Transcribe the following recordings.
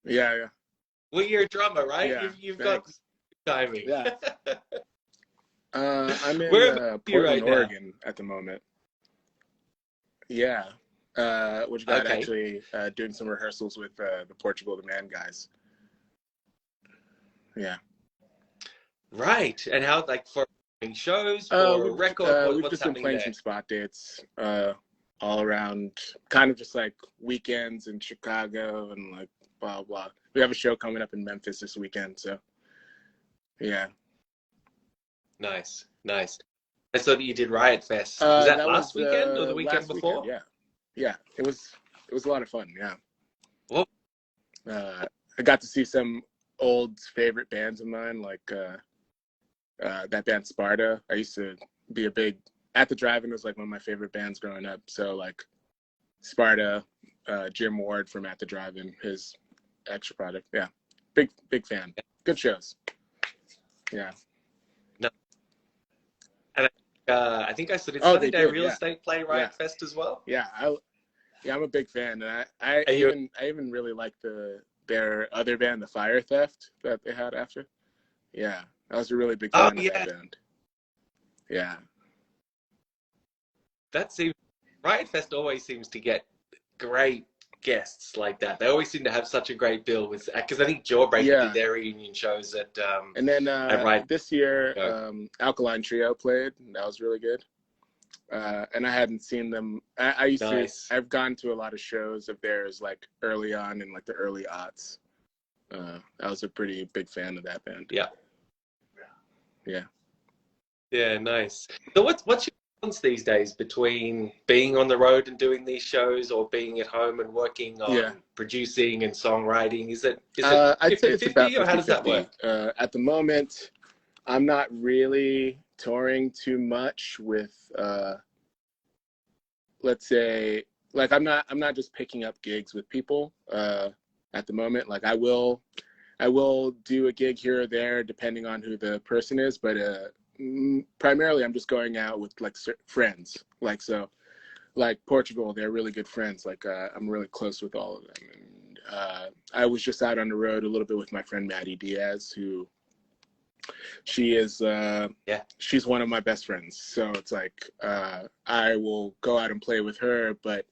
Yeah, yeah. Well, you're a drummer, right? Yeah, You've got thanks. timing. Yeah. I'm Where in are you Portland, right now? Oregon at the moment. Yeah. Which got Okay. actually doing some rehearsals with the Portugal the Man guys. Yeah. Right. And how, like, for shows, for a record, We've what's just been happening playing there? some spot dates all around, kind of just like weekends in Chicago and like blah blah. We have a show coming up in Memphis this weekend, so yeah. Nice, nice. I saw that you did Riot Fest. Was that That last was weekend or the weekend last weekend. before? Yeah, yeah. It was a lot of fun. Yeah. Well, I got to see some old favorite bands of mine, like that band Sparta. I used to be a big At the Drive-In was like one of my favorite bands growing up. So like Sparta, Jim Ward from At the Drive-In, his extra product. Yeah, big fan. Good shows. Yeah. no. And I think I saw did Oh, Sunny they Day did. Real Yeah, Estate play yeah, Riot Fest as well? yeah. I'm a big fan, and I Are you? even really like their other band, the Fire Theft, that they had after. Yeah, I was a really big Oh fan of that yeah, band. Yeah. that seems Riot Fest always seems to get great guests like that. They always seem to have such a great bill with because I think Jawbreaker did Yeah. their reunion shows And then at Riot. this year, Show. Alkaline Trio played. That was really good. And I hadn't seen them. I've gone to a lot of shows of theirs, like early on in like the early aughts. I was a pretty big fan of that band. Yeah. Yeah. Yeah, nice. So what's your balance these days between being on the road and doing these shows or being at home and working on producing and songwriting? Is it I'd say it's about 50-50 or how does that 50-50. work? At the moment, I'm not really touring too much with let's say, like I'm not just picking up gigs with people at the moment. Like I will do a gig here or there depending on who the person is, but primarily I'm just going out with like friends. Like so, like Portugal, they're really good friends. Like I'm really close with all of them. And I was just out on the road a little bit with my friend Maddie Diaz, who she is she's one of my best friends. So it's like I will go out and play with her, but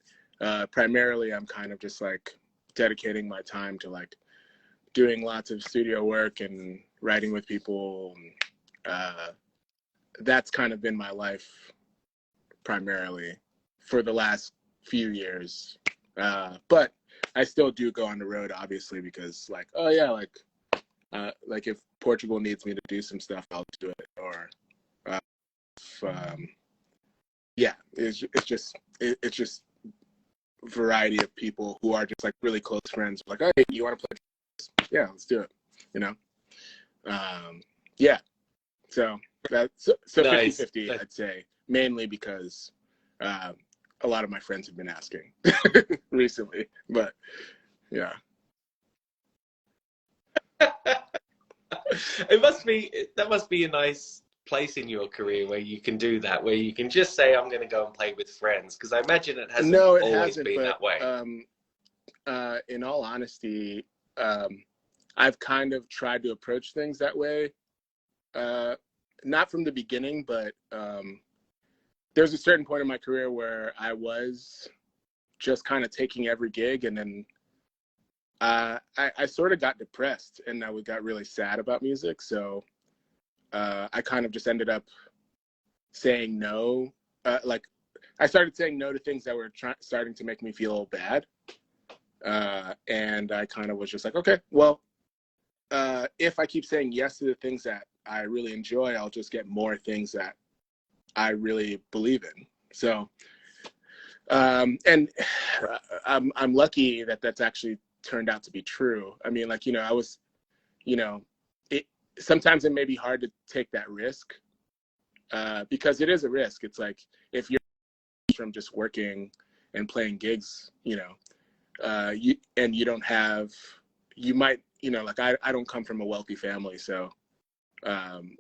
primarily I'm kind of just like dedicating my time to like doing lots of studio work and writing with people. That's kind of been my life primarily for the last few years. But I still do go on the road, obviously, because like, oh yeah, like if Portugal needs me to do some stuff, I'll do it. Or yeah, it's just variety of people who are just like really close friends. Like, hey, you want to play? Yeah, let's do it. You know? Yeah. So that's so Nice. 50-50, I'd say, mainly because a lot of my friends have been asking recently. But yeah. That must be a nice place in your career where you can do that, where you can just say, I'm going to go and play with friends. Because I imagine it hasn't always been that way. In all honesty, I've kind of tried to approach things that way. Not from the beginning, but there's a certain point in my career where I was just kind of taking every gig, and then I sort of got depressed and I got really sad about music. So I kind of just ended up saying no. Like I started saying no to things that were starting to make me feel bad. And I kind of was just like, okay, well, if I keep saying yes to the things that I really enjoy, I'll just get more things that I really believe in. So, and I'm lucky that that's actually turned out to be true. I mean, like, I was, sometimes it may be hard to take that risk because it is a risk. It's like if you're from just working and playing gigs, you don't have, you might, like I don't come from a wealthy family, so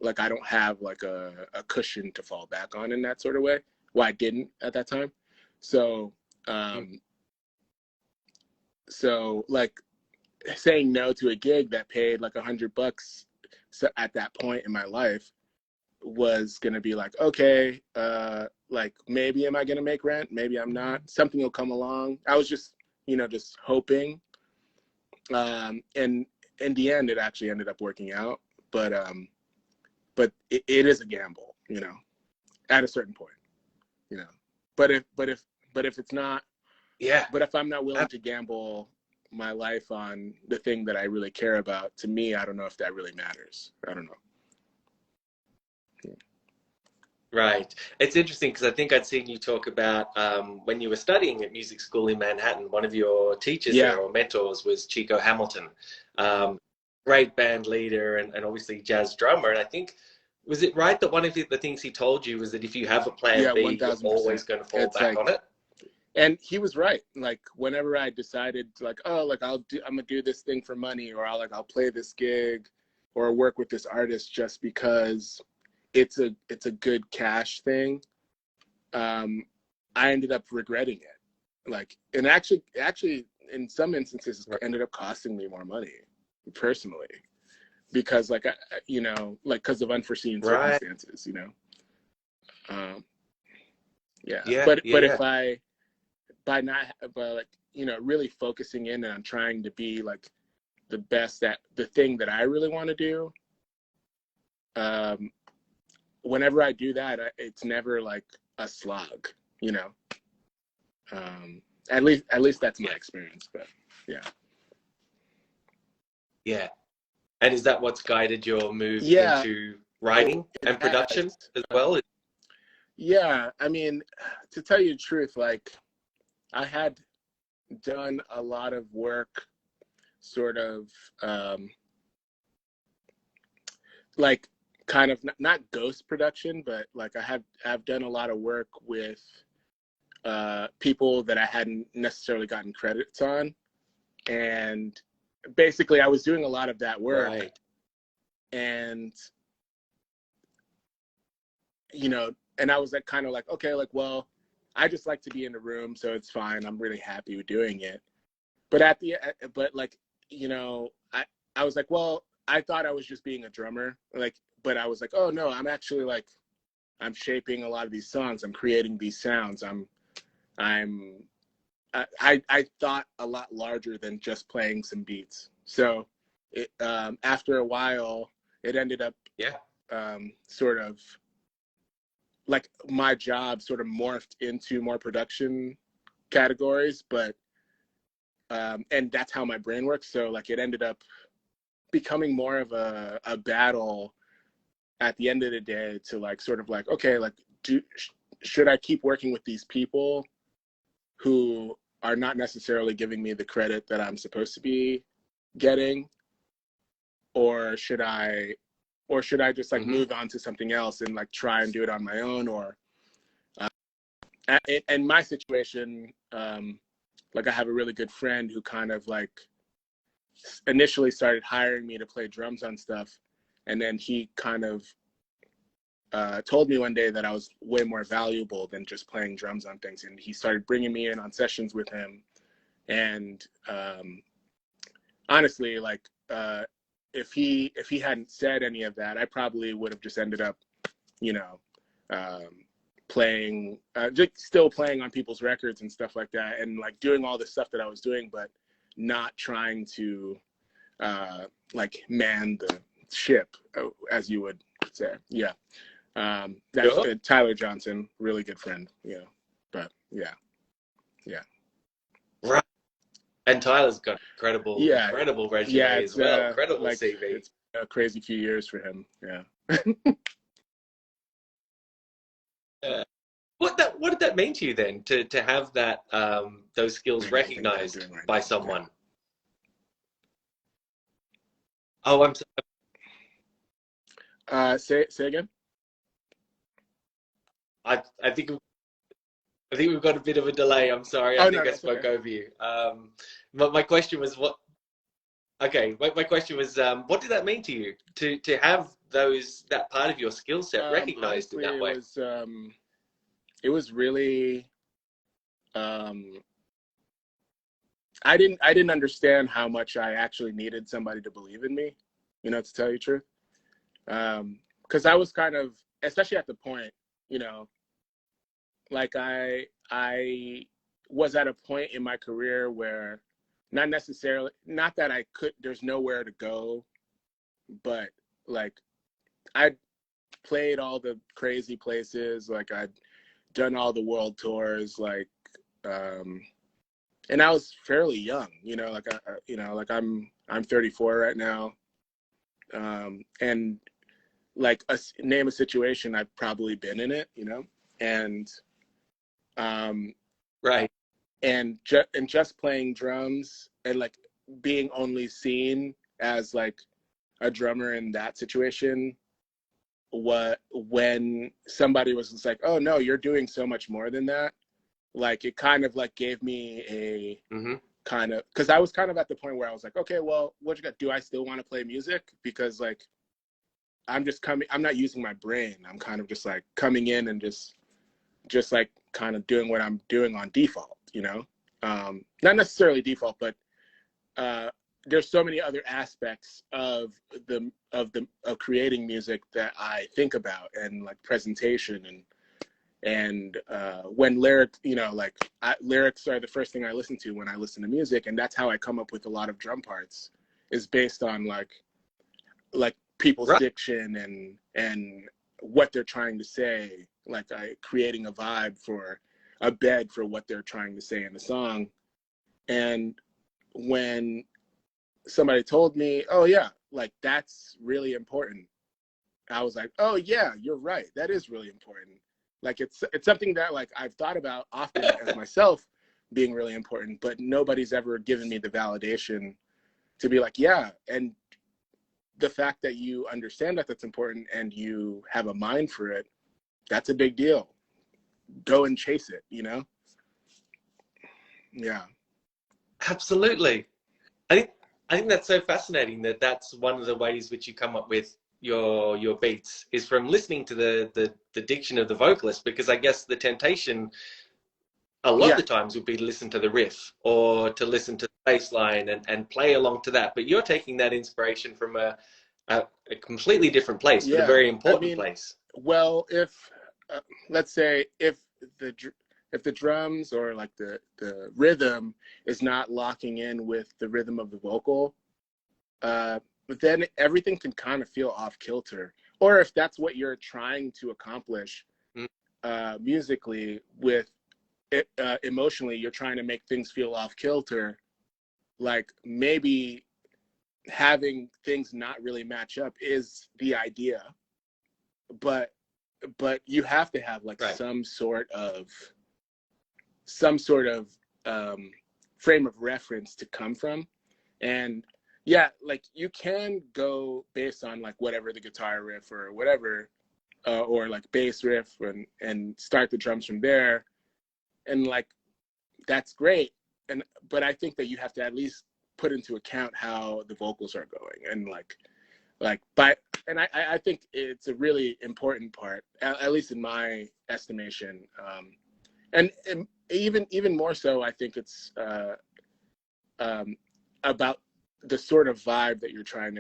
like I don't have like a cushion to fall back on in that sort of way. Well, I didn't at that time. So so like saying no to a gig that paid like $100 at that point in my life was going to be like, okay, like maybe am I going to make rent? Maybe I'm not. Something will come along. I was just, just hoping. And in the end, it actually ended up working out. But it is a gamble, at a certain point, But if it's not, yeah. But if I'm not willing to gamble my life on the thing that I really care about, to me, I don't know if that really matters. I don't know. Right. It's interesting because I think I'd seen you talk about when you were studying at music school in Manhattan, one of your teachers there or mentors was Chico Hamilton, great band leader and obviously jazz drummer. And I think, was it right that one of the things he told you was that if you have a plan B, 1000%. you're always going to fall back on it? And he was right. Like whenever I decided like, I'm gonna do this thing for money, or I'll play this gig or work with this artist just because it's a good cash thing. I ended up regretting it. Like, and actually in some instances it ended up costing me more money personally, because because of unforeseen circumstances, But if I, really focusing in on trying to be like the best at the thing that I really want to do, whenever I do that, it's never like a slog, at least that's my experience. But yeah. And is that what's guided your move into writing and production as well? Yeah, I mean, to tell you the truth, like I had done a lot of work, sort of like kind of not ghost production, but like I've done a lot of work with people that I hadn't necessarily gotten credits on, and basically I was doing a lot of that work, and and I was like kind of like, okay, like, well, I just like to be in the room, so it's fine. I'm really happy with doing it. But I was like, well, I thought I was just being a drummer, but I was like, oh no, I'm actually like, I'm shaping a lot of these songs. I'm creating these sounds. I thought a lot larger than just playing some beats. So after a while, it ended up sort of like my job sort of morphed into more production categories, but and that's how my brain works. So like it ended up becoming more of a battle at the end of the day to like sort of like, okay, like should I keep working with these people who are not necessarily giving me the credit that I'm supposed to be getting, or should I just like move on to something else and like try and do it on my own? Or in my situation, like I have a really good friend who kind of like initially started hiring me to play drums on stuff, and then he kind of told me one day that I was way more valuable than just playing drums on things, and he started bringing me in on sessions with him. And honestly, like if he hadn't said any of that, I probably would have just ended up, playing, just still playing on people's records and stuff like that, and like doing all the stuff that I was doing, but not trying to like man the ship, as you would say. Yeah. That's Tyler Johnson, really good friend, but yeah. Right. And Tyler's got incredible resume as well. Incredible like, CV. It's a crazy few years for him. Yeah. What did that mean to you then, to have that those skills recognized by someone? Oh, I'm sorry. Say again. I think we've got a bit of a delay. I'm sorry. I spoke over you. But my question was what did that mean to you to have that part of your skill set recognized in that way? It was really I didn't understand how much I actually needed somebody to believe in me, you know, to tell you the truth. Because I was kind of, especially at the point, you know, like I was at a point in my career where not necessarily, not that I could, there's nowhere to go, but like I played all the crazy places, like I'd done all the world tours, like, and I was fairly young, you know, like you know, like I'm 34 right now, and like name a situation, I've probably been in it, you know, and right, and just playing drums and like being only seen as like a drummer in that situation, when somebody was just like, oh no, you're doing so much more than that, like it kind of like gave me a kind of, because I was kind of at the point where I was like, okay, well, what you got, do I still want to play music? Because like I'm not using my brain, I'm kind of just like coming in and just like kind of doing what I'm doing on default, you know, not necessarily default, but there's so many other aspects of creating music that I think about, and like presentation and when lyrics, you know, like lyrics are the first thing I listen to when I listen to music, and that's how I come up with a lot of drum parts, is based on like people's diction and what they're trying to say, like creating a vibe for a bed for what they're trying to say in the song. And when somebody told me, oh yeah, like that's really important, I was like, oh yeah, you're right, that is really important. Like it's something that like I've thought about often as myself being really important, but nobody's ever given me the validation to be like, yeah, and the fact that you understand that that's important and you have a mind for it, that's a big deal. Go and chase it, you know? Yeah. absolutely. I think that's so fascinating that that's one of the ways which you come up with your beats is from listening to the diction of the vocalist, because I guess the temptation a lot of the times would be to listen to the riff or to listen to the bass line and play along to that. But you're taking that inspiration from a completely different place, but a very important place. Well, if let's say if the drums or like the rhythm is not locking in with the rhythm of the vocal, but then everything can kind of feel off kilter. Or if that's what you're trying to accomplish musically, with it, emotionally, you're trying to make things feel off kilter, like maybe having things not really match up is the idea. But you have to have like some sort of frame of reference to come from. And yeah, like you can go based on like whatever the guitar riff or whatever, or like bass riff, and start the drums from there, and like that's great. But I think that you have to at least put into account how the vocals are going, and I think it's a really important part, at least in my estimation. And even more so, I think it's about the sort of vibe that you're trying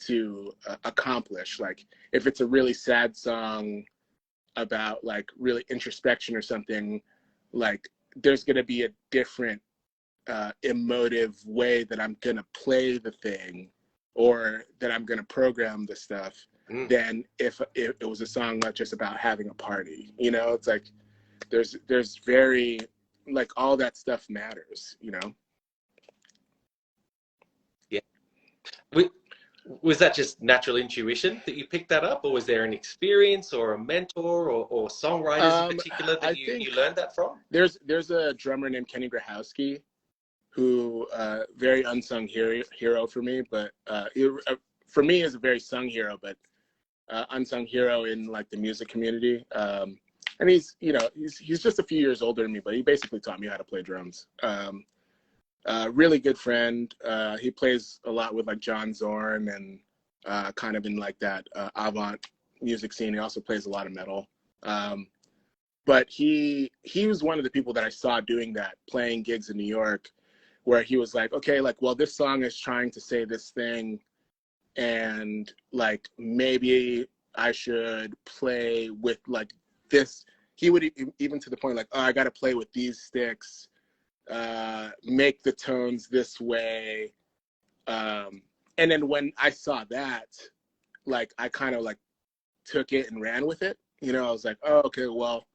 to accomplish. Like if it's a really sad song about like really introspection or something, like there's going to be a different emotive way that I'm going to play the thing, or that I'm going to program the stuff, than if it was a song not just about having a party. You know, it's like there's very, like, all that stuff matters, you know? Yeah. Was that just natural intuition that you picked that up, or was there an experience or a mentor or songwriters in particular that you learned that from? There's a drummer named Kenny Grijowski, who very unsung hero for me, but for me is a very sung hero, but unsung hero in like the music community. And he's just a few years older than me, but he basically taught me how to play drums. Really good friend. He plays a lot with like John Zorn and kind of in like that avant music scene. He also plays a lot of metal. but he was one of the people that I saw doing that, playing gigs in New York, where he was like, okay, like, well, this song is trying to say this thing, and like maybe I should play with like this. He would even to the point like, oh, I got to play with these sticks, make the tones this way. And then when I saw that, like, I kind of like took it and ran with it. You know, I was like, oh, okay, well,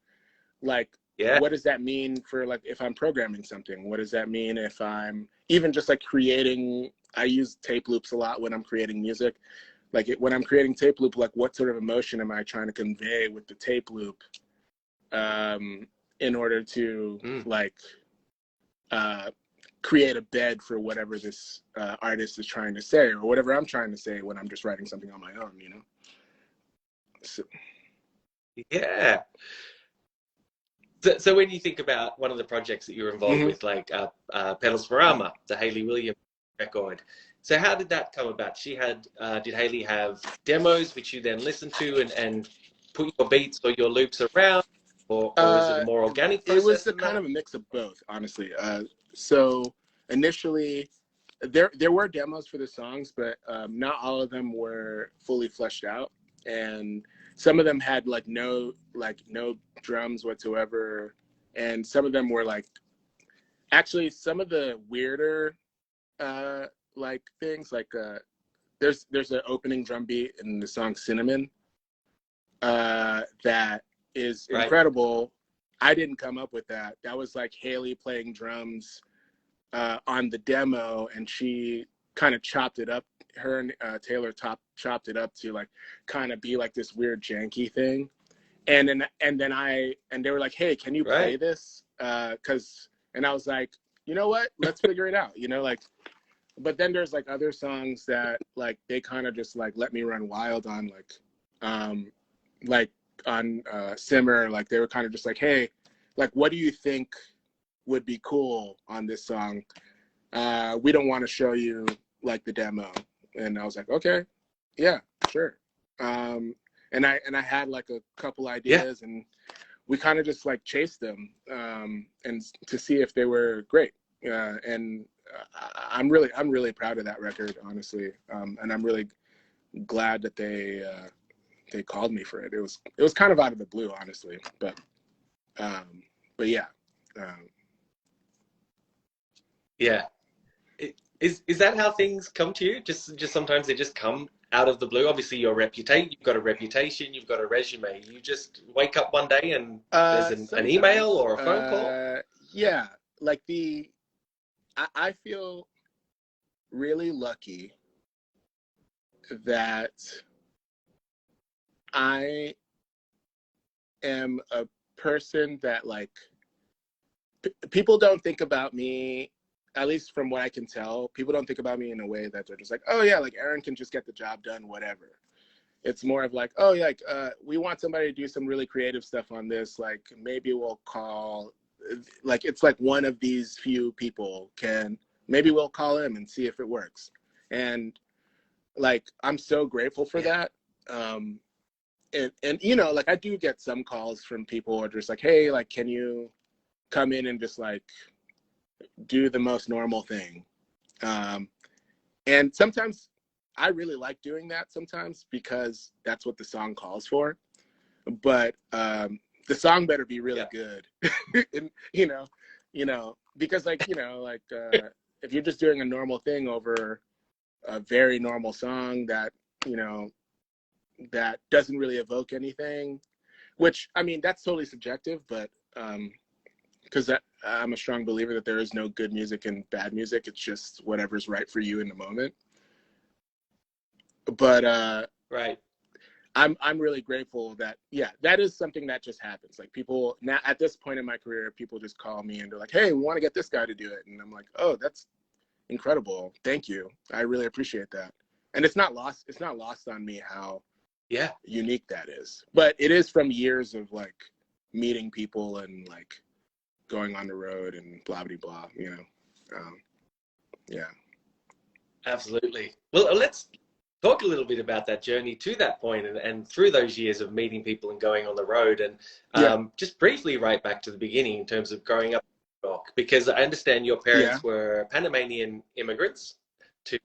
like, what does that mean for like if I'm programming something? What does that mean if I'm even just like creating? I use tape loops a lot when I'm creating music. Like when I'm creating tape loop, like what sort of emotion am I trying to convey with the tape loop, in order to like create a bed for whatever this artist is trying to say, or whatever I'm trying to say when I'm just writing something on my own, you know? So. Yeah. So when you think about one of the projects that you're involved with, like Pedals for Armor, the Hayley Williams record, so how did that come about? Did Hayley have demos which you then listened to and put your beats or your loops around, or was it a more organic process? It was kind of a mix of both, honestly. So initially, there were demos for the songs, but not all of them were fully fleshed out, and some of them had like no drums whatsoever, and some of them were like, actually some of the weirder like things, like there's an opening drum beat in the song Cinnamon that is incredible. I didn't come up with that. That was like Hayley playing drums on the demo, and she kind of chopped it up. Her and Taylor chopped it up to like kind of be like this weird janky thing, and then they were like, hey, can you play this? And I was like, you know what, let's figure it out, you know, like. But then there's like other songs that like they kind of just like let me run wild on, like on Simmer, like they were kind of just like, hey, like what do you think would be cool on this song? We don't want to show you like the demo. And I was like, okay, yeah, sure. And I had like a couple ideas, and we kind of just like chased them and to see if they were great. And I'm really proud of that record, honestly. And I'm really glad that they called me for it. It was kind of out of the blue, honestly, but yeah. Yeah. Is that how things come to you? Just sometimes they just come out of the blue? Obviously, you've got a reputation, you've got a resume. You just wake up one day and there's an email or a phone call? Yeah, like I feel really lucky that I am a person that like people don't think about me, at least from what I can tell, people don't think about me in a way that they're just like, oh yeah, like Aaron can just get the job done, whatever. It's more of like, oh yeah, like we want somebody to do some really creative stuff on this, like maybe we'll call, like it's like one of these few people maybe we'll call him and see if it works. And like I'm so grateful for that. And you know, like I do get some calls from people who are just like, hey, like can you come in and just like do the most normal thing. And sometimes I really like doing that sometimes because that's what the song calls for. But the song better be really good. And, you know, because like, you know, like if you're just doing a normal thing over a very normal song that, you know, that doesn't really evoke anything, which, I mean, that's totally subjective, but because I'm a strong believer that there is no good music and bad music. It's just whatever's right for you in the moment. But I'm really grateful that, yeah, that is something that just happens. Like people now at this point in my career, people just call me and they're like, hey, we want to get this guy to do it. And I'm like, oh, that's incredible. Thank you. I really appreciate that. And it's not lost on me how unique that is. But it is from years of like meeting people and like going on the road and blah blah blah, you know. Yeah. Absolutely. Well, let's talk a little bit about that journey to that point and through those years of meeting people and going on the road. And just briefly right back to the beginning in terms of growing up in New York, because I understand your parents were Panamanian immigrants to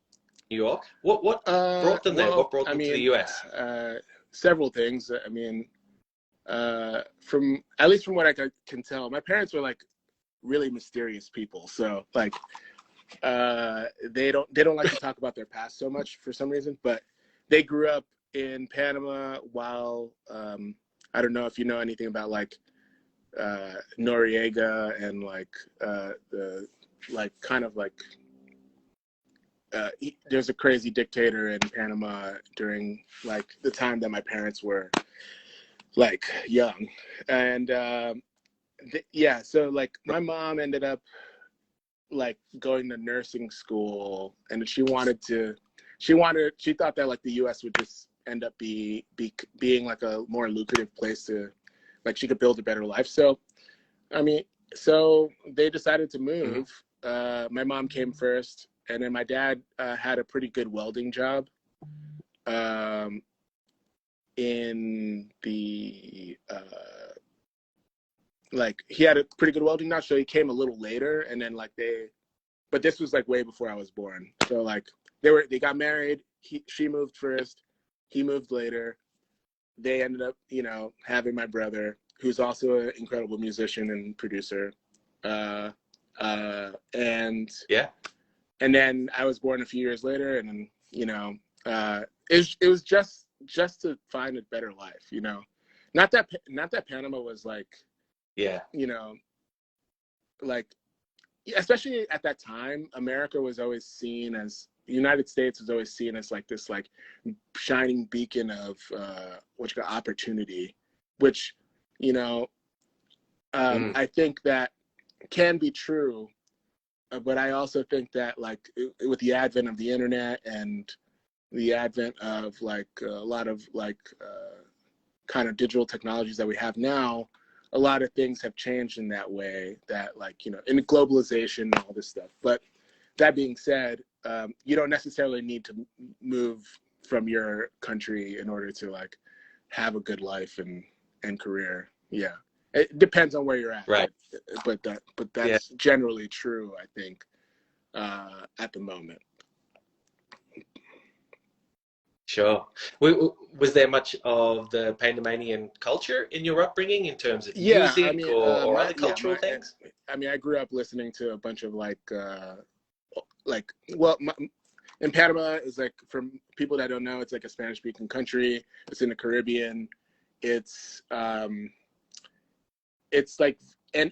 New York. What brought them there? What brought them to the US? Several things. I mean, from at least from what I can tell, my parents were like really mysterious people. So like, they don't like to talk about their past so much for some reason, but they grew up in Panama while, I don't know if you know anything about like, Noriega and like, the, like kind of like, there's a crazy dictator in Panama during like the time that my parents were like young. And, so like my mom ended up like going to nursing school, and she thought that like the US would just end up being like a more lucrative place to like she could build a better life. So I mean, so they decided to move. My mom came first, and then my dad had a pretty good welding job in the like he had a pretty good welding job, so he came a little later. And then like but this was like way before I was born. So like they got married. She moved first, he moved later. They ended up, you know, having my brother, who's also an incredible musician and producer. And then I was born a few years later, and then, you know, it was just to find a better life, you know. Not that Panama was like, you know, like, especially at that time, America was always seen as, the United States was always seen as like this like shining beacon of opportunity, which, you know, I think that can be true, but I also think that like with the advent of the internet and the advent of like a lot of like kind of digital technologies that we have now, a lot of things have changed in that way, that like, you know, in globalization and all this stuff. But that being said, you don't necessarily need to move from your country in order to like have a good life and career. Yeah, it depends on where you're at, right? But that's generally true, I think, at the moment. Sure. Was there much of the Panamanian culture in your upbringing in terms of music I mean, or other cultural things? I mean, I grew up listening to a bunch of in Panama, is like, for people that don't know, it's like a Spanish-speaking country. It's in the Caribbean. It's like, and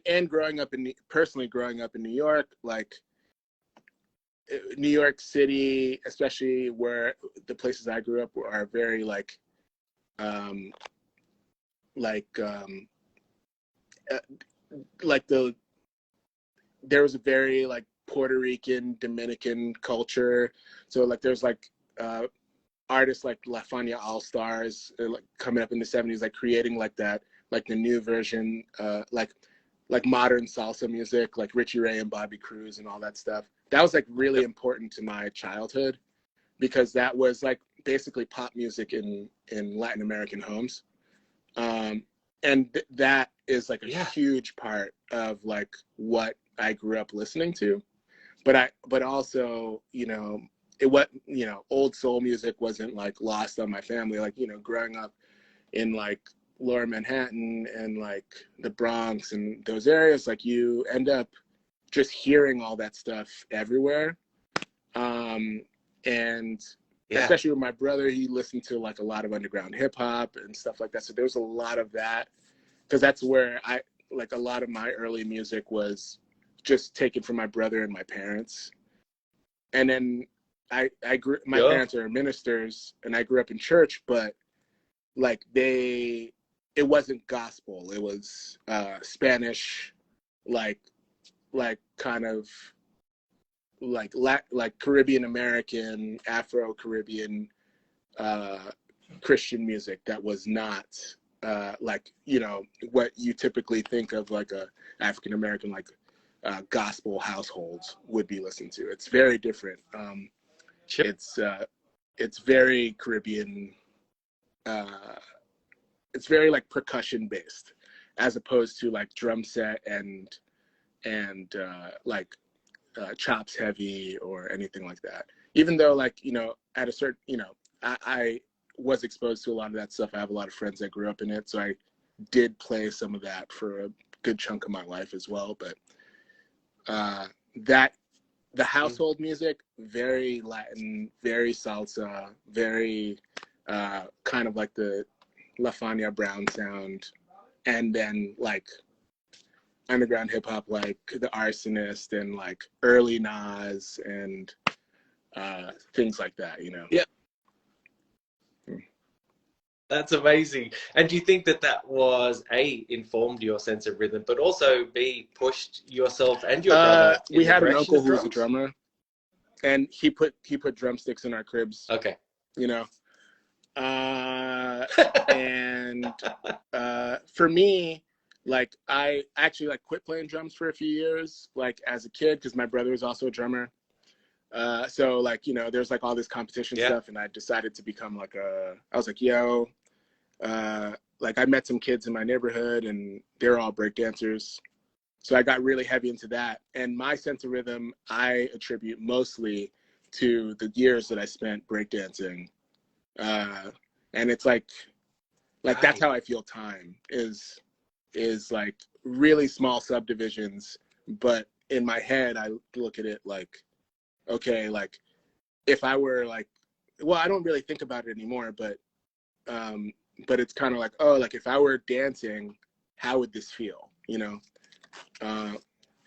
personally growing up in New York, like New York City, especially where the places I grew up are very like there was a very like Puerto Rican, Dominican culture. So like there's like artists like La Fania All Stars like coming up in the 70s, like creating like that, like the new version, like modern salsa music, like Richie Ray and Bobby Cruz and all that stuff. That was like really important to my childhood, because that was like basically pop music in Latin American homes. And that is like a huge part of like what I grew up listening to. But also, you know, old soul music wasn't like lost on my family. Like, you know, growing up in like Lower Manhattan and like the Bronx and those areas, like you end up just hearing all that stuff everywhere. And especially with my brother, he listened to like a lot of underground hip hop and stuff like that. So there was a lot of that, because that's where a lot of my early music was just taken from my brother and my parents. And then my parents are ministers, and I grew up in church, but like it wasn't gospel. It was Spanish, like kind of like Caribbean American, Afro-Caribbean Christian music that was not like, you know, what you typically think of like a African American like gospel households would be listened to. It's very different. it's very Caribbean. It's very like percussion based, as opposed to like drum set and like chops heavy or anything like that. Even though, like, you know, at a certain, you know, I was exposed to a lot of that stuff. I have a lot of friends that grew up in it, so I did play some of that for a good chunk of my life as well. But the household music, very Latin, very salsa, very kind of like the La Fania Brown sound, and then like underground hip hop, like the Arsonist and like early Nas and things like that, you know. Yeah. That's amazing. And do you think that that was A, informed your sense of rhythm, but also B, pushed yourself and your brother in we the had an direction uncle of who was a drums? drummer, and he put drumsticks in our cribs. Okay. You know. And for me, like, I actually like quit playing drums for a few years, like as a kid, because my brother was also a drummer. So like, you know, there's like all this competition stuff, and I decided to become like I was like, yo, like I met some kids in my neighborhood and they're all breakdancers. So I got really heavy into that. And my sense of rhythm, I attribute mostly to the years that I spent breakdancing. And it's like that's how I feel time is like really small subdivisions. But in my head, I look at it like, okay, like if I were like, well, I don't really think about it anymore, but it's kind of like, oh, like if I were dancing, how would this feel, you know?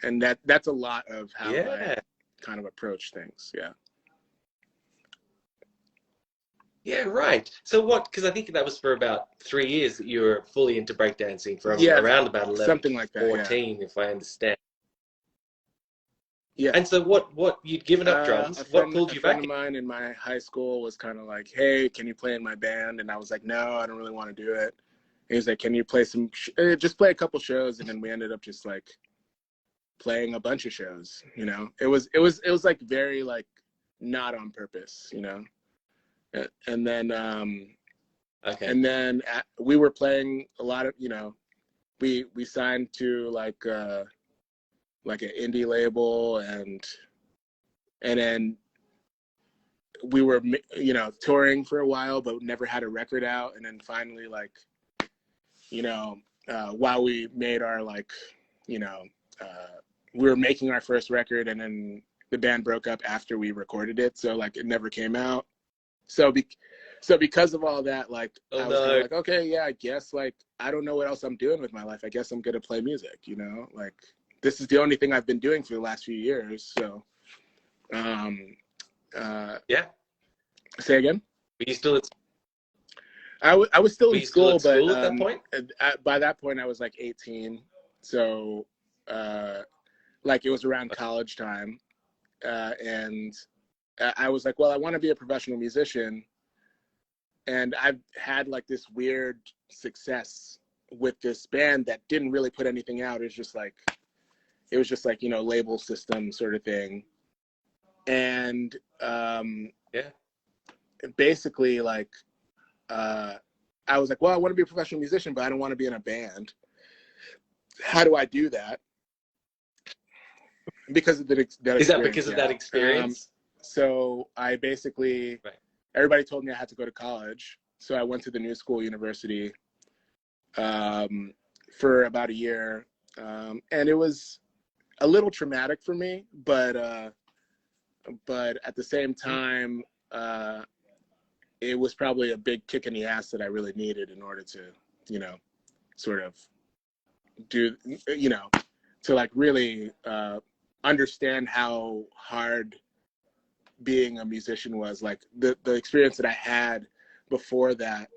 And that's a lot of how I kind of approach things. Yeah, right. So what, because I think that was for about 3 years that you were fully into breakdancing, from around about 11, something like that, 14, if I understand. Yeah. And so what you'd given up drums, what pulled you back? A friend of mine in my high school was kind of like, hey, can you play in my band? And I was like, no, I don't really want to do it. And he was like, can you play just play a couple shows? And then we ended up just like playing a bunch of shows, you know. It was like very like not on purpose, you know. And then and then we were playing a lot of, you know, we signed to like an indie label, and then we were, you know, touring for a while but never had a record out. And then finally, like, you know, while we made our, like, you know, we were making our first record, and then the band broke up after we recorded it, so like it never came out. So because of all that, like, I was kind of like, okay, yeah, I guess, like, I don't know what else I'm doing with my life. I guess I'm gonna play music, you know, like this is the only thing I've been doing for the last few years. So say again? Were you still at I was still in school, but at that point? By that point I was like 18. So like it was around college time, and I was like, well, I want to be a professional musician. And I've had like this weird success with this band that didn't really put anything out. It was just like, you know, label system sort of thing. And basically, like, I was like, well, I want to be a professional musician, but I don't want to be in a band. How do I do that? Because of that experience. Is that because of that experience? So I basically, everybody told me I had to go to college. So I went to the New School University for about a year. And it was a little traumatic for me, but at the same time, it was probably a big kick in the ass that I really needed in order to, you know, sort of do, you know, to like really understand how hard being a musician was. Like the experience that I had before that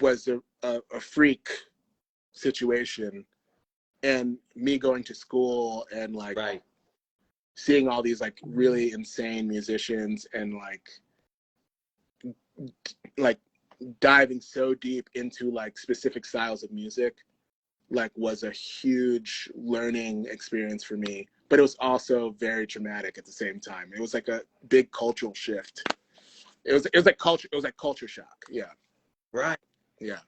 was a freak situation, and me going to school and like seeing all these like really insane musicians and like diving so deep into like specific styles of music, like, was a huge learning experience for me. But it was also very traumatic at the same time. It was like a big cultural shift. it was like culture shock. Yeah. Right. Yeah.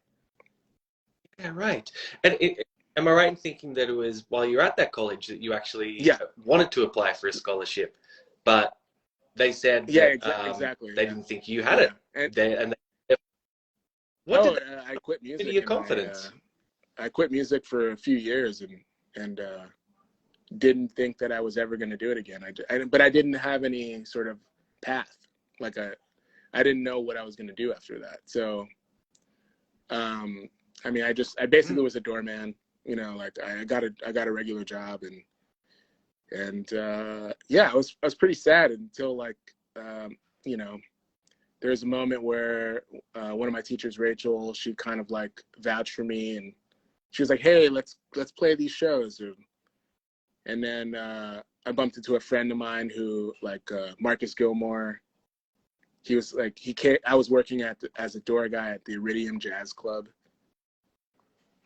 Yeah, right. And am I right in thinking that it was while you were at that college that you actually wanted to apply for a scholarship, but they said that exactly. they didn't think you had it. What did that I quit music. to your confidence? I quit music for a few years and didn't think that I was ever going to do it again. But I didn't have any sort of path. Like I didn't know what I was going to do after that. So, I mean, I basically was a doorman, you know, like I got a regular job and yeah, I was pretty sad until like, you know, there was a moment where one of my teachers, Rachel, she kind of like vouched for me and she was like, hey, let's play these shows. And then I bumped into a friend of mine who like Marcus Gilmore. He was like, I was working as a door guy at the Iridium Jazz Club.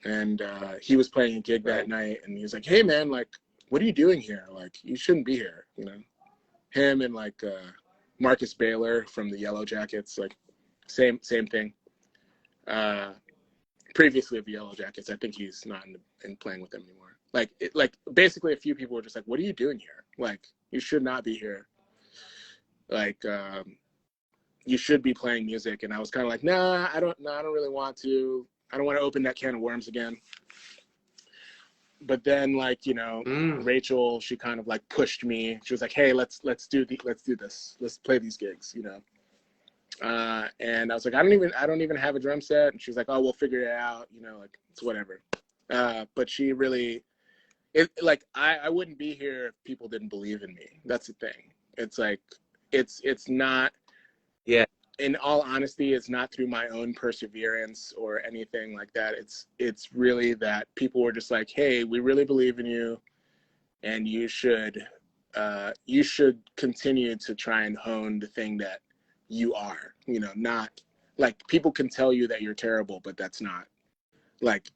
And he was playing a gig that night and he was like, hey man, like, what are you doing here? Like, you shouldn't be here, you know? Him and like Marcus Baylor from the Yellow Jackets, like same thing. Previously of the Yellow Jackets, I think he's not in playing with them anymore. Like basically a few people were just like, what are you doing here? Like, you should not be here. Like, you should be playing music. And I was kind of like, nah, I don't really want to. I don't want to open that can of worms again. But then, like, you know, Rachel, she kind of like pushed me. She was like, hey, let's do this. Let's play these gigs, you know. And I was like, I don't even have a drum set. And she was like, oh, we'll figure it out, you know, like, it's whatever. But she really, I wouldn't be here if people didn't believe in me. That's the thing. It's like, it's not, in all honesty, it's not through my own perseverance or anything like that. It's really that people were just like, hey, we really believe in you and you should continue to try and hone the thing that you are, you know, not like people can tell you that you're terrible, but that's not like,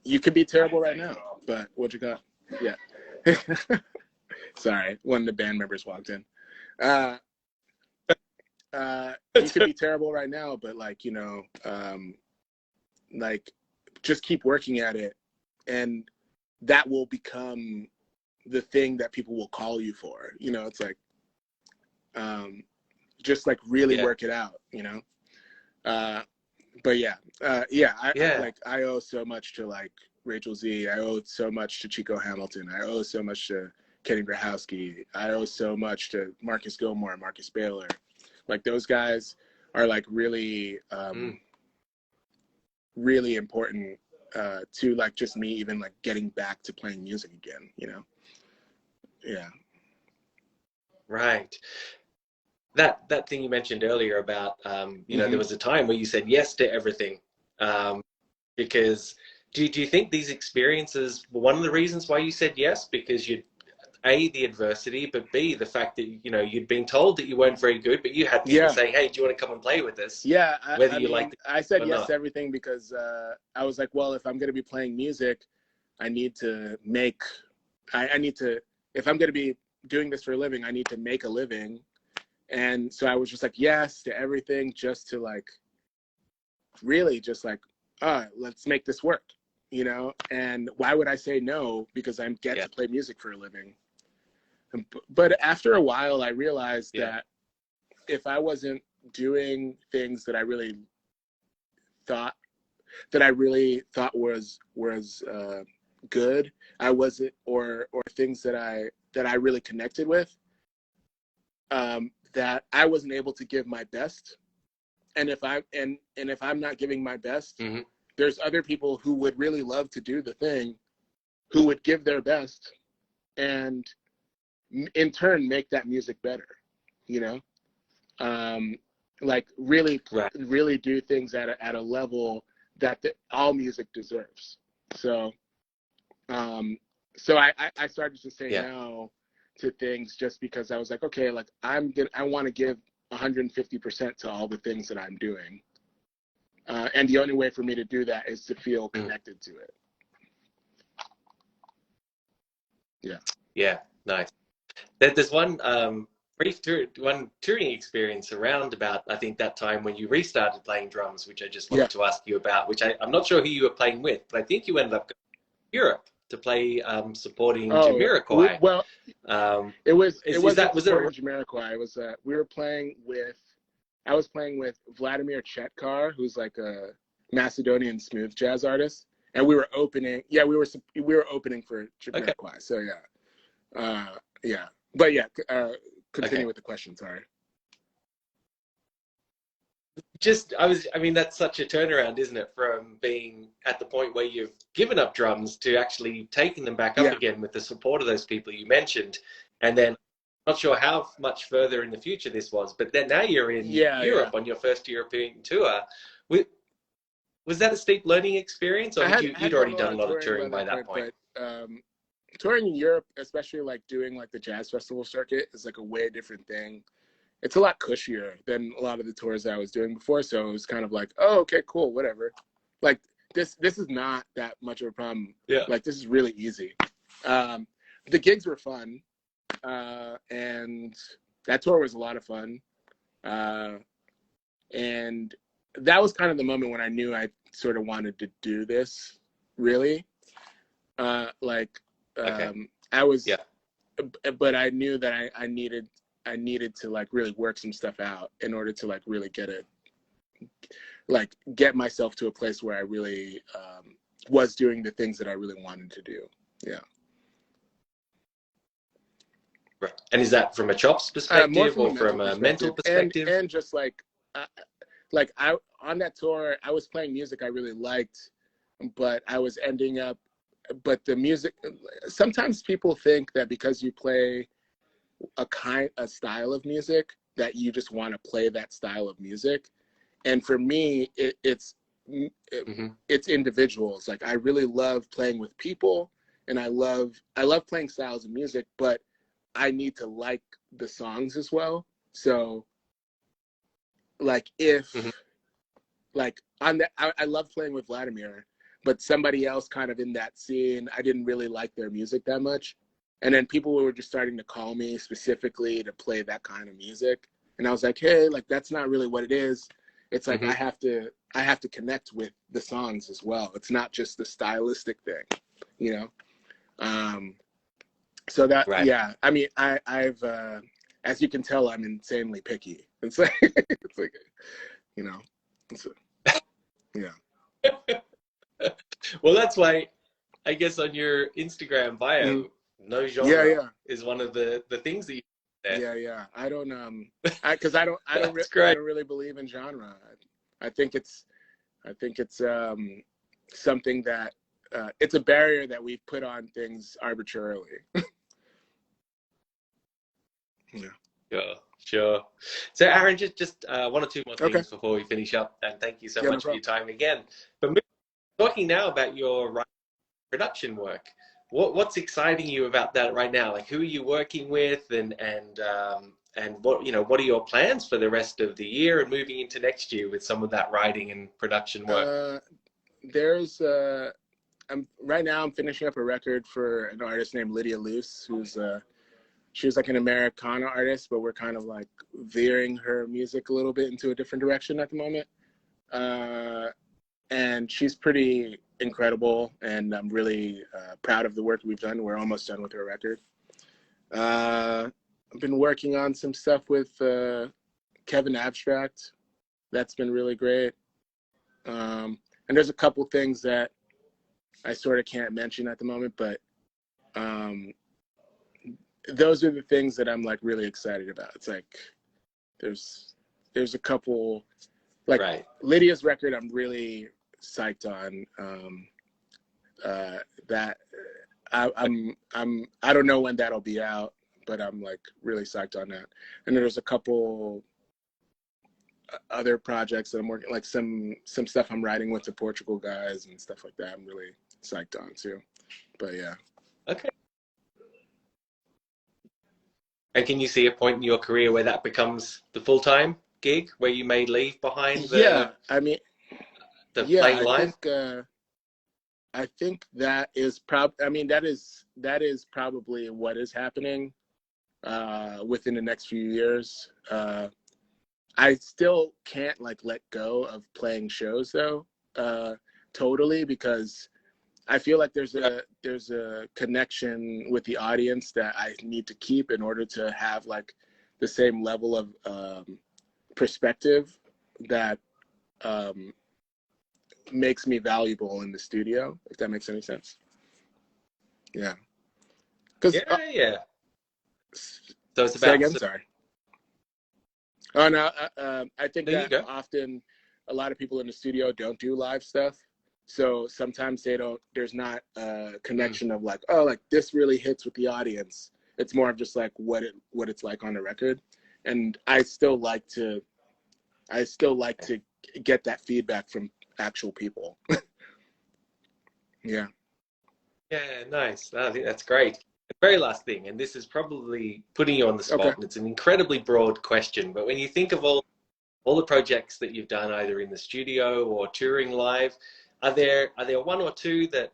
you could be terrible right now, but what you got? Yeah. Sorry. One of the band members walked in. You could be terrible right now, but like, you know, like just keep working at it and that will become the thing that people will call you for, you know. It's like, just like really work it out, you know. But I owe so much to like Rachel Z. I owe so much to Chico Hamilton. I owe so much to Kenny Grijowski. I owe so much to Marcus Gilmore and Marcus Baylor. Like, those guys are like really, really important to like just me even like getting back to playing music again, you know? Yeah. Right. That thing you mentioned earlier about, you know, there was a time where you said yes to everything. Because do you think these experiences were one of the reasons why you said yes? Because you'd, A, the adversity, but B, the fact that, you know, you'd been told that you weren't very good, but you had people say, hey, do you want to come and play with us? Yeah. I said yes not. to everything because I was like, well, if I'm going to be playing music, I need to make, I need to, if I'm going to be doing this for a living, I need to make a living. And so I was just like, yes to everything, just to like, really just like, let's make this work, you know? And why would I say no? Because I get to play music for a living. But after a while, I realized that if I wasn't doing things that I really thought was good, I wasn't, or things that I really connected with, that I wasn't able to give my best. And if I'm not giving my best, there's other people who would really love to do the thing, who would give their best, and in turn make that music better, you know. Like really do things at a level that all music deserves. So I started to say no to things just because I was like, okay, like I want to give 150% to all the things that I'm doing. And the only way for me to do that is to feel connected to it. Yeah. Yeah. Nice. There's one one touring experience around about, I think, that time when you restarted playing drums, which I just wanted to ask you about, which I'm not sure who you were playing with, but I think you ended up going to Europe to play supporting Jamiroquai. It was Jamiroquai. It was I was playing with Vladimir Chetkar, who's like a Macedonian smooth jazz artist, and we were opening. Yeah, we were opening for Jamiroquai. Okay. So continue with the question. Sorry. I mean, that's such a turnaround, isn't it? From being at the point where you've given up drums to actually taking them back up again with the support of those people you mentioned. And then, not sure how much further in the future this was, but then now you're in Europe on your first European tour. Was that a steep learning experience, or you'd already done a lot of touring by that point? But, touring in Europe, especially like doing like the jazz festival circuit, is like a way different thing. It's a lot cushier than a lot of the tours that I was doing before. So it was kind of like, oh, okay, cool, whatever. Like this is not that much of a problem. Yeah. Like this is really easy. The gigs were fun. And that tour was a lot of fun. And that was kind of the moment when I knew I sort of wanted to do this, really. I was, but I knew that I needed to like really work some stuff out in order to like really get myself to a place where I really was doing the things that I really wanted to do. Yeah. Right. And is that from a chops perspective or from a mental perspective? And just like I on that tour, I was playing music I really liked, but I was ending up, but the music, sometimes people think that because you play a style of music that you just want to play that style of music. And for me, it's individuals. Like I really love playing with people, and I love playing styles of music, but I need to like the songs as well. So like if like on that, I love playing with Vladimir, but somebody else kind of in that scene, I didn't really like their music that much. And then people were just starting to call me specifically to play that kind of music. And I was like, hey, like that's not really what it is. It's like I have to connect with the songs as well. It's not just the stylistic thing, you know? So that, I mean, I've, as you can tell, I'm insanely picky. It's like, you know, Well, that's why I guess on your Instagram bio, no genre is one of the things that you there. Yeah. I don't, because I don't really believe in genre. I think it's something that, it's a barrier that we've put on things arbitrarily. Sure. So Aaron, just one or two more things before we finish up, and thank you so much for your time again. But talking now about your production work, what's exciting you about that right now? Like, who are you working with, and what are your plans for the rest of the year and moving into next year with some of that writing and production work? Right now I'm finishing up a record for an artist named Lydia Luce, she was like an Americana artist, but we're kind of like veering her music a little bit into a different direction at the moment. And she's pretty incredible, and I'm really proud of the work we've done. We're almost done with her record. I've been working on some stuff with Kevin Abstract. That's been really great. And there's a couple things that I sort of can't mention at the moment, but those are the things that I'm like really excited about. It's like there's a couple, like Lydia's record I'm really psyched on. That I don't know when that'll be out, but I'm like really psyched on that. And there's a couple other projects that I'm working, like some stuff I'm writing with the Portugal guys and stuff like that. I'm really psyched on too. But yeah. Okay. And can you see a point in your career where that becomes the full-time gig, where you may leave behind the playing line? I think that is probably what is happening. within the next few years. I still can't like let go of playing shows though, totally, because I feel like there's a connection with the audience that I need to keep in order to have like the same level of perspective that makes me valuable in the studio, if that makes any sense. Yeah. Yeah. So it's say about. again, sorry. Oh no, I think There that often a lot of people in the studio don't do live stuff. So sometimes there's not a connection of like, oh, like this really hits with the audience. It's more of just like what it's like on the record. And I still like to get that feedback from actual people. Yeah. Yeah, nice. I think that's great. The very last thing, and this is probably putting you on the spot, Okay. and it's an incredibly broad question, but when you think of all the projects that you've done either in the studio or touring live, are there one or two that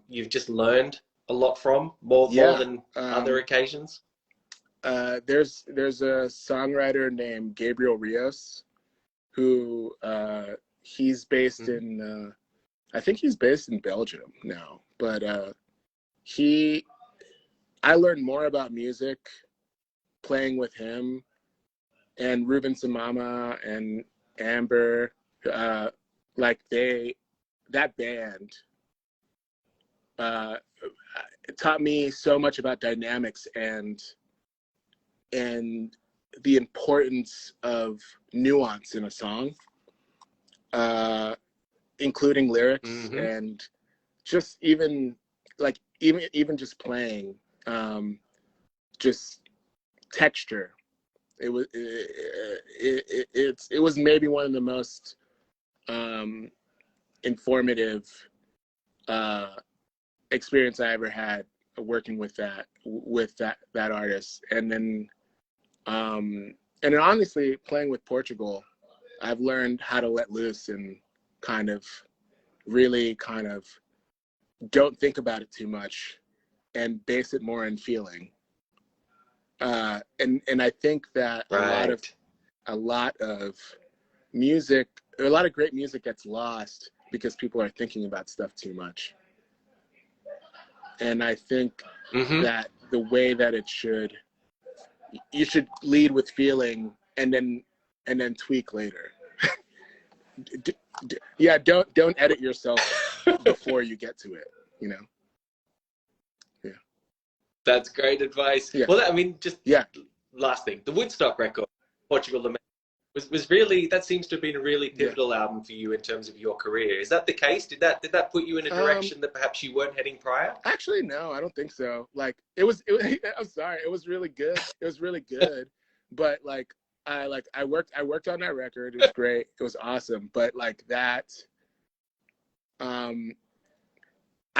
you've just learned a lot from more than other occasions? There's a songwriter named Gabriel Rios who he's based in I think he's based in Belgium now, but I learned more about music playing with him and Reubens and Mama and Amber, like that band it taught me so much about dynamics and the importance of nuance in a song, including lyrics and just even just playing, just texture. It was maybe one of the most informative experience I ever had working with that artist. And then honestly, playing with Portugal, I've learned how to let loose and really don't think about it too much and base it more on feeling. And I think that a lot of music, a lot of great music gets lost because people are thinking about stuff too much. And I think that the way that you should lead with feeling and then tweak later. Don't edit yourself before you get to it, you know? Yeah. That's great advice. Yeah. Well, I mean, just last thing, the Woodstock record, Portugal, was really, that seems to have been a really pivotal album for you in terms of your career. Is that the case? Did that put you in a direction that perhaps you weren't heading prior? Actually, no, I don't think so. Like it was I'm sorry, it was really good. It was really good. But I worked on that record. It was great. It was awesome. But like that, I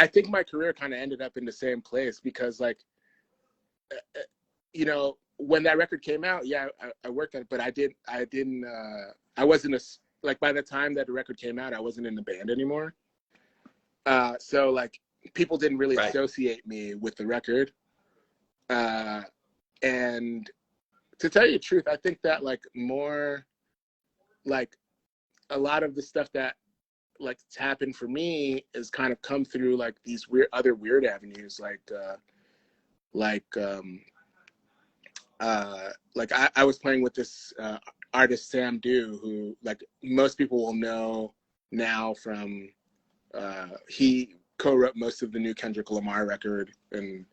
think my career kind of ended up in the same place because like, you know, when that record came out, I worked on it, but I wasn't like by the time that the record came out, I wasn't in the band anymore. So like people didn't really associate me with the record. And to tell you the truth, I think that like more like a lot of the stuff that like it's happened for me is kind of come through like these other weird avenues, I was playing with this artist Sam Du, who like most people will know now from he co-wrote most of the new Kendrick Lamar record, and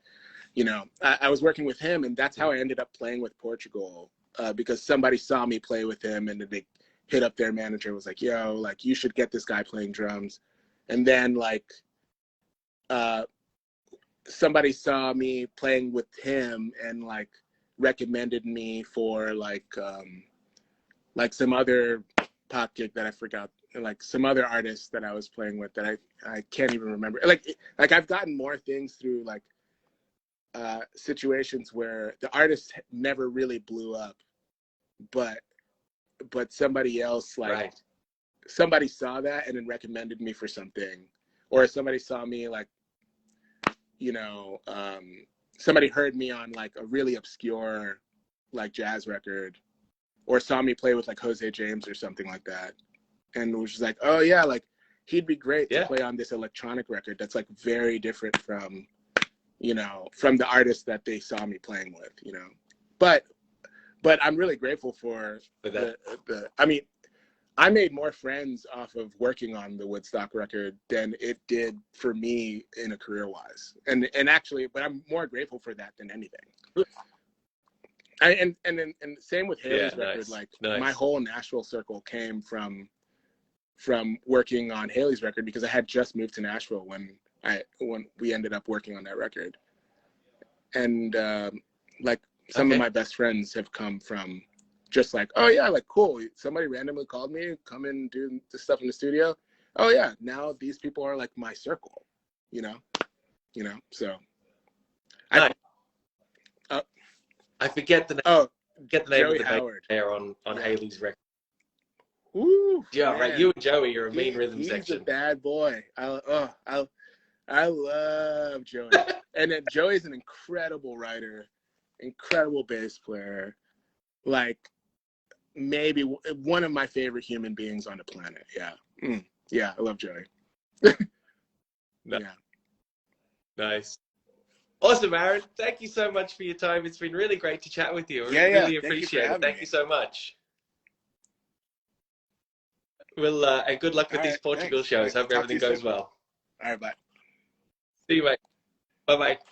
you know I was working with him, and that's how I ended up playing with Portugal, because somebody saw me play with him, and they hit up their manager, was like, yo, like you should get this guy playing drums. And then like somebody saw me playing with him and like recommended me for like some other pop gig that I forgot, like some other artists that I was playing with that I can't even remember. Like I've gotten more things through like situations where the artist never really blew up, but somebody else somebody saw that and then recommended me for something, or somebody saw me like, you know, somebody heard me on like a really obscure like jazz record, or saw me play with like Jose James or something like that, and was just like, oh yeah, like he'd be great to play on this electronic record that's like very different from, you know, from the artist that they saw me playing with, you know. But I'm really grateful for the I mean, I made more friends off of working on the Woodstock record than it did for me in a career-wise. And actually, but I'm more grateful for that than anything. And same with Hayley's record. Like my whole Nashville circle came from working on Hayley's record, because I had just moved to Nashville when we ended up working on that record. And like some of my best friends have come from just like, oh yeah, like cool, somebody randomly called me, come and do this stuff in the studio. Oh yeah, now these people are like my circle, you know, so nice. I forget the name. Oh, get the name Joey of the Howard there on Hayley's record. Ooh, yeah, man. Right. You and Joey are a main rhythm he's section. He's a bad boy. I love Joey. And then Joey's an incredible writer, incredible bass player, like maybe one of my favorite human beings on the planet. Yeah. Yeah, I love Joey. No. Yeah. Nice. Awesome, Aaron. Thank you so much for your time. It's been really great to chat with you. I really appreciate it. Thank you so much. Well, and good luck with these Portugal shows. Hope everything goes well. All right, bye. See you, mate. Bye-bye.